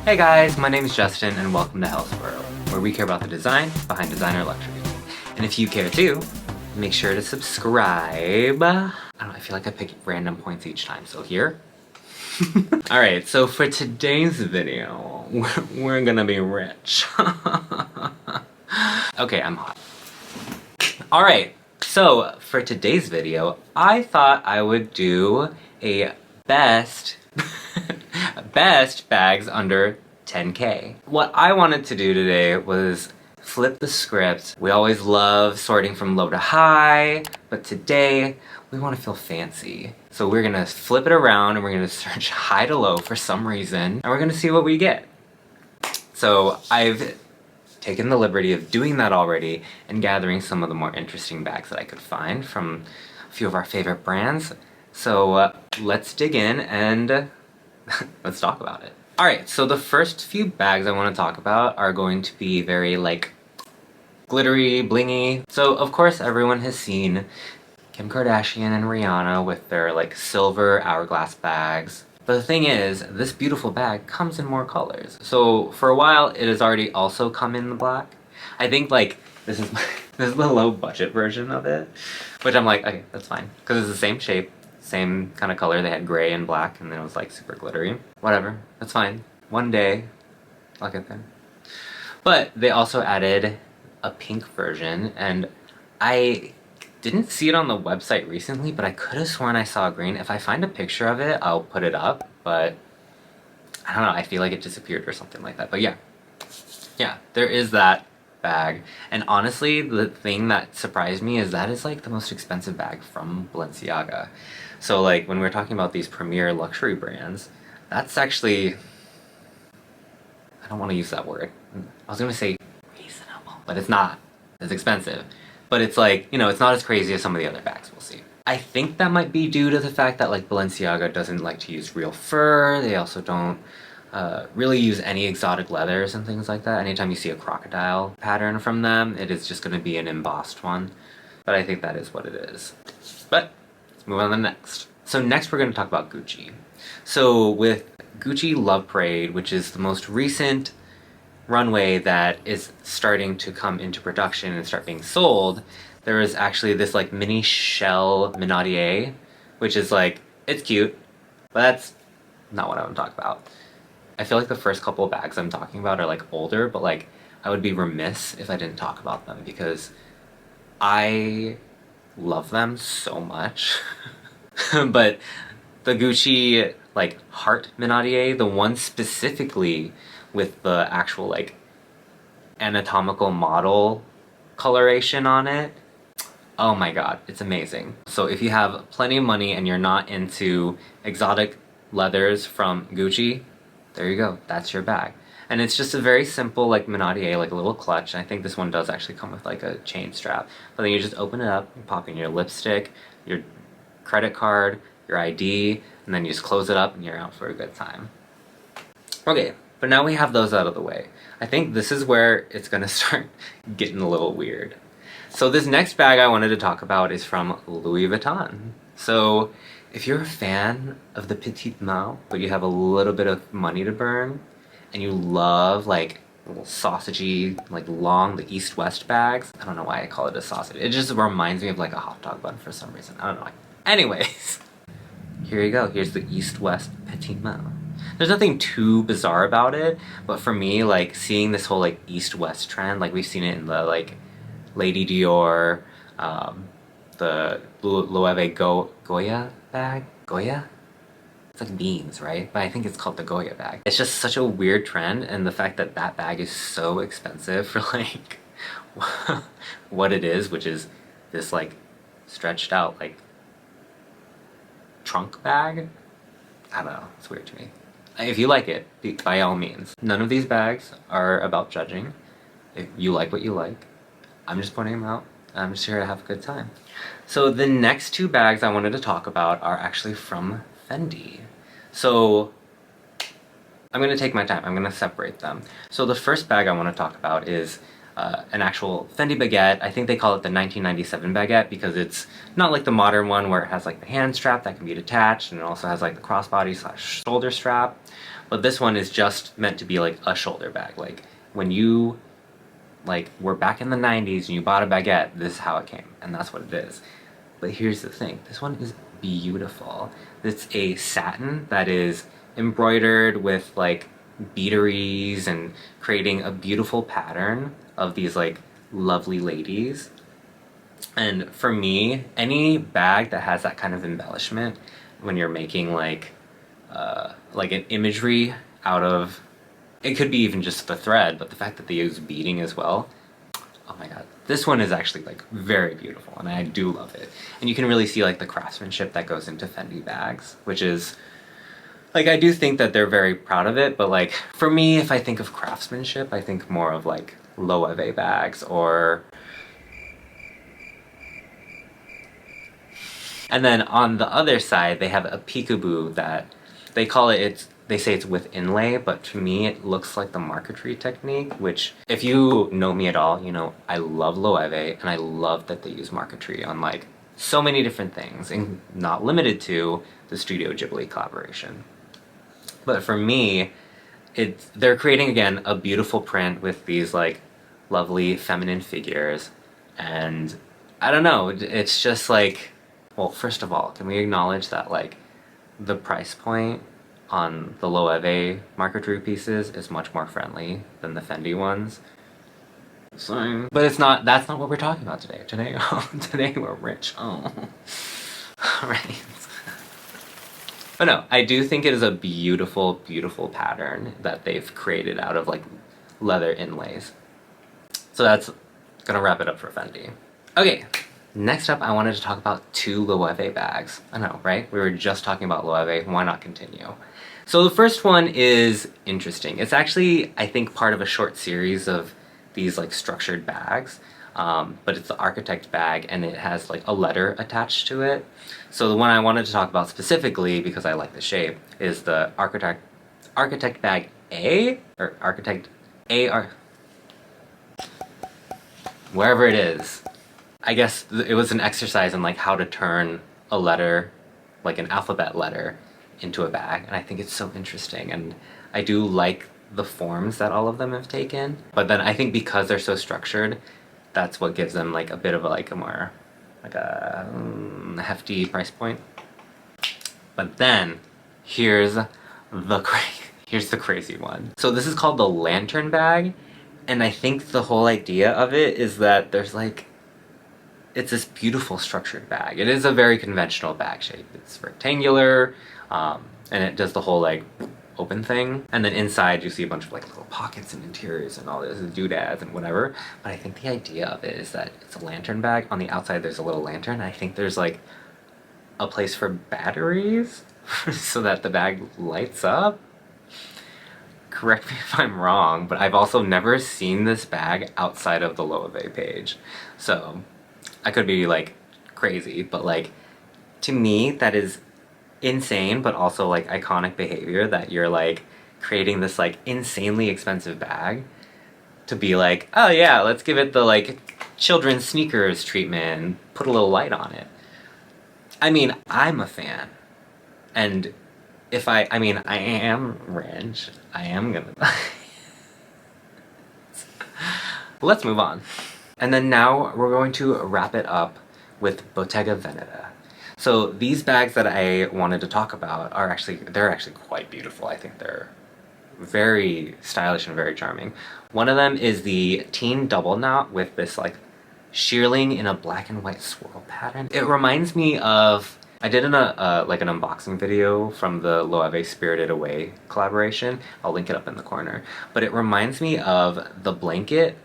Hey guys, my name is Justin and welcome to Health World, where we care about the design behind designer luxury. And if you care too, make sure to subscribe. I don't know, I feel like I pick random points each time, so here. Alright, so for today's video, we're gonna be rich. Okay, I'm hot. Alright, so for today's video, I thought I would do a best bags under 10K. What I wanted to do today was flip the script. We always love sorting from low to high, but today we want to feel fancy. So we're gonna flip it around and we're gonna search high to low for some reason, and we're gonna see what we get. So I've taken the liberty of doing that already and gathering some of the more interesting bags that I could find from a few of our favorite brands. So let's dig in and let's talk about it. Alright, so the first few bags I want to talk about are going to be very like glittery, blingy. So of course everyone has seen Kim Kardashian and Rihanna with their like silver hourglass bags. But the thing is, this beautiful bag comes in more colors. So for a while it has already also come in the black. I think like this is the low budget version of it, which I'm like, okay, that's fine, because it's the same shape, same kind of color. They had gray and black and then it was like super glittery. Whatever, that's fine. One day I'll get there. But they also added a pink version, and I didn't see it on the website recently, but I could have sworn I saw green. If I find a picture of it, I'll put it up, but I don't know, I feel like it disappeared or something like that. But yeah, there is that bag. And honestly, the thing that surprised me is that is like the most expensive bag from Balenciaga. So like when we're talking about these premier luxury brands, that's actually, I don't want to use that word. I was gonna say reasonable, but it's not. It's expensive. But it's like, you know, it's not as crazy as some of the other bags we'll see. I think that might be due to the fact that like Balenciaga doesn't like to use real fur. They also don't really use any exotic leathers and things like that. Anytime you see a crocodile pattern from them, it is just going to be an embossed one. But I think that is what it is. But let's move on to the next. So next we're going to talk about Gucci. So with Gucci Love Parade, which is the most recent runway that is starting to come into production and start being sold, there is actually this like mini shell Minaudier, which is like, it's cute, but that's not what I want to talk about. I feel like the first couple of bags I'm talking about are like older, but like I would be remiss if I didn't talk about them because I love them so much. But the Gucci like heart Minaudier, the one specifically with the actual like anatomical model coloration on it, oh my god, it's amazing. So if you have plenty of money and you're not into exotic leathers from Gucci, there you go, that's your bag. And it's just a very simple like Minaudier, like a little clutch. I think this one does actually come with like a chain strap. But then you just open it up, you pop in your lipstick, your credit card, your ID, and then you just close it up and you're out for a good time. Okay, but now we have those out of the way. I think this is where it's gonna start getting a little weird. So this next bag I wanted to talk about is from Louis Vuitton. So if you're a fan of the Petite Malle, but you have a little bit of money to burn, and you love like little sausagey, like long, the East-West bags. I don't know why I call it a sausage. It just reminds me of like a hot dog bun for some reason. I don't know. Anyways, here you go. Here's the East-West Petite Malle. There's nothing too bizarre about it, but for me, like seeing this whole like East-West trend, like we've seen it in the like Lady Dior, the Loewe Goya bag? Goya? It's like beans, right? But I think it's called the Goya bag. It's just such a weird trend, and the fact that that bag is so expensive for like what it is, which is this like stretched out like trunk bag. I don't know, it's weird to me. If you like it, by all means. None of these bags are about judging. If you like what you like, I'm just pointing them out. I'm just here to have a good time. So the next two bags I wanted to talk about are actually from Fendi. So I'm gonna take my time, I'm gonna separate them. So the first bag I want to talk about is an actual Fendi Baguette. I think they call it the 1997 Baguette because it's not like the modern one where it has like the hand strap that can be detached, and it also has like the crossbody / shoulder strap. But this one is just meant to be like a shoulder bag. Like when you were back in the 90s and you bought a baguette, this is how it came, and that's what it is. But here's the thing, this one is beautiful. It's a satin that is embroidered with like beaderies and creating a beautiful pattern of these like lovely ladies. And for me, any bag that has that kind of embellishment, when you're making like an imagery out of, it could be even just the thread, but the fact that they use beading as well, oh my god, this one is actually like very beautiful, and I do love it. And you can really see like the craftsmanship that goes into Fendi bags, which is like, I do think that they're very proud of it, but like for me, if I think of craftsmanship, I think more of like Loewe bags, or and then on the other side they have a Peekaboo that they call it, they say it's with inlay, but to me it looks like the marquetry technique, which if you know me at all, you know I love Loewe, and I love that they use marquetry on like so many different things, and not limited to the Studio Ghibli collaboration. But for me, they're creating again a beautiful print with these like lovely feminine figures, and I don't know, it's just like, well, first of all, can we acknowledge that like the price point on the Loewe marquetry pieces is much more friendly than the Fendi ones. So, but it's not, that's not what we're talking about today. Today we're rich. Oh. Alright. But no, I do think it is a beautiful, beautiful pattern that they've created out of like leather inlays. So that's gonna wrap it up for Fendi. Okay, next up I wanted to talk about two Loewe bags. I know, right? We were just talking about Loewe, why not continue? So the first one is interesting. It's actually, I think, part of a short series of these like structured bags, but it's the Architect bag, and it has like a letter attached to it. So the one I wanted to talk about specifically, because I like the shape, is the Architect bag A, or Architect A, wherever it is. I guess it was an exercise in like how to turn a letter, like an alphabet letter, into a bag, and I think it's so interesting, and I do like the forms that all of them have taken. But then I think because they're so structured, that's what gives them like a bit of a more like a hefty price point. But then here's the crazy one. So this is called the Lantern bag, and I think the whole idea of it is that there's like, it's this beautiful structured bag. It is a very conventional bag shape. It's rectangular, and it does the whole like open thing, and then inside you see a bunch of like little pockets and interiors and all this doodads and whatever. But I think the idea of it is that it's a lantern bag. On the outside there's a little lantern, and I think there's like a place for batteries so that the bag lights up. Correct me if I'm wrong, but I've also never seen this bag outside of the Loewe page, so I could be like crazy, but like to me that is insane, but also like iconic behavior, that you're like creating this like insanely expensive bag to be like, oh yeah, let's give it the like children's sneakers treatment and put a little light on it. I mean, I'm a fan, and if I am rich, I am gonna let's move on. And then now we're going to wrap it up with Bottega Veneta. So these bags that I wanted to talk about are they're actually quite beautiful. I think they're very stylish and very charming. One of them is the Teen Double Knot with this like shearling in a black and white swirl pattern. It reminds me of, I did like an unboxing video from the Loewe Spirited Away collaboration. I'll link it up in the corner. But it reminds me of the blanket,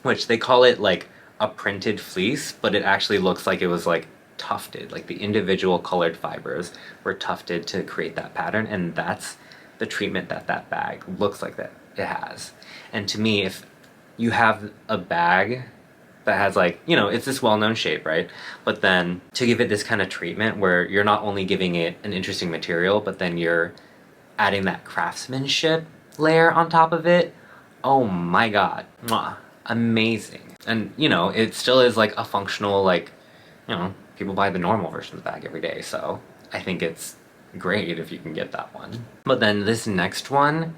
which they call it like a printed fleece, but it actually looks like it was like tufted, like the individual colored fibers were tufted to create that pattern, and that's the treatment that that bag looks like that it has. And to me, if you have a bag that has like, you know, it's this well-known shape, right? But then to give it this kind of treatment where you're not only giving it an interesting material, but then you're adding that craftsmanship layer on top of it, oh my god, mwah, amazing. And you know, it still is like a functional, like, you know, people buy the normal version of the bag every day, so I think it's great if you can get that one. But then this next one,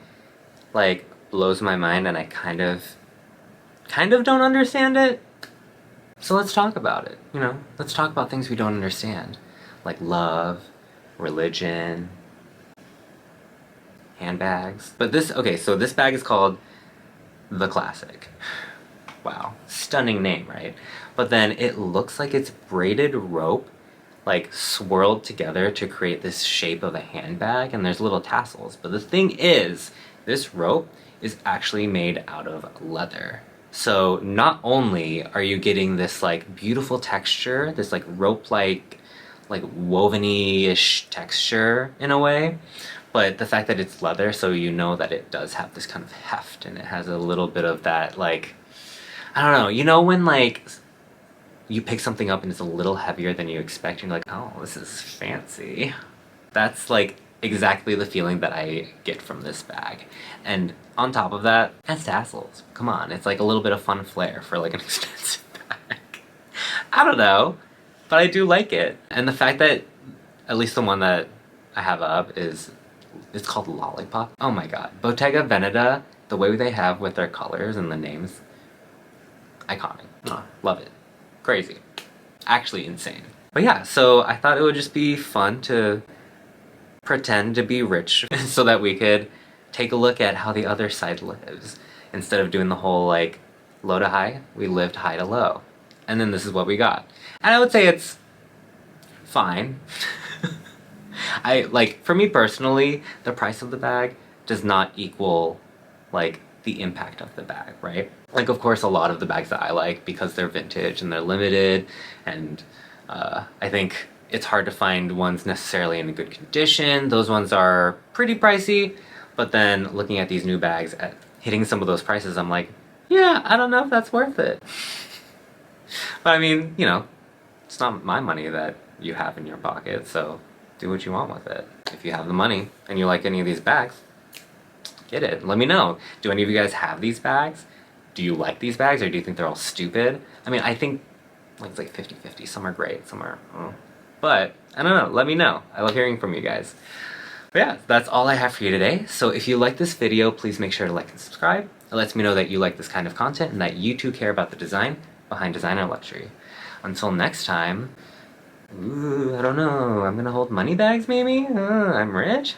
like, blows my mind, and I kind of don't understand it. So let's talk about it, you know? Let's talk about things we don't understand. Like love, religion, handbags. But this, okay, so this bag is called The Classic. Wow, stunning name, right? But then it looks like it's braided rope, like swirled together to create this shape of a handbag, and there's little tassels. But the thing is, this rope is actually made out of leather. So not only are you getting this like beautiful texture, this like rope-like, like woven-y-ish texture in a way, but the fact that it's leather, so you know that it does have this kind of heft, and it has a little bit of that, like, I don't know, you know when like you pick something up and it's a little heavier than you expect, and you're like, oh, this is fancy. That's like exactly the feeling that I get from this bag. And on top of that, it has tassels. Come on, it's like a little bit of fun flair for like an expensive bag. I don't know, but I do like it. And the fact that, at least the one that I have up is, it's called Lollipop. Oh my god. Bottega Veneta, the way they have with their colors and the names, iconic. Oh, love it. Crazy. Actually insane. But yeah, so I thought it would just be fun to pretend to be rich so that we could take a look at how the other side lives. Instead of doing the whole like low to high, we lived high to low. And then this is what we got. And I would say it's fine. For me personally, the price of the bag does not equal like the impact of the bag, right? Like, of course, a lot of the bags that I like, because they're vintage and they're limited, and I think it's hard to find ones necessarily in good condition. Those ones are pretty pricey, but then looking at these new bags, at hitting some of those prices, I'm like, yeah, I don't know if that's worth it. But I mean, you know, it's not my money that you have in your pocket, so do what you want with it. If you have the money and you like any of these bags, get it. Let me know. Do any of you guys have these bags? Do you like these bags, or do you think they're all stupid? I mean, I think like it's like 50-50. Some are great, some are... But, I don't know. Let me know. I love hearing from you guys. But yeah, that's all I have for you today. So if you like this video, please make sure to like and subscribe. It lets me know that you like this kind of content and that you too care about the design behind designer luxury. Until next time, ooh, I don't know. I'm gonna hold money bags maybe? I'm rich?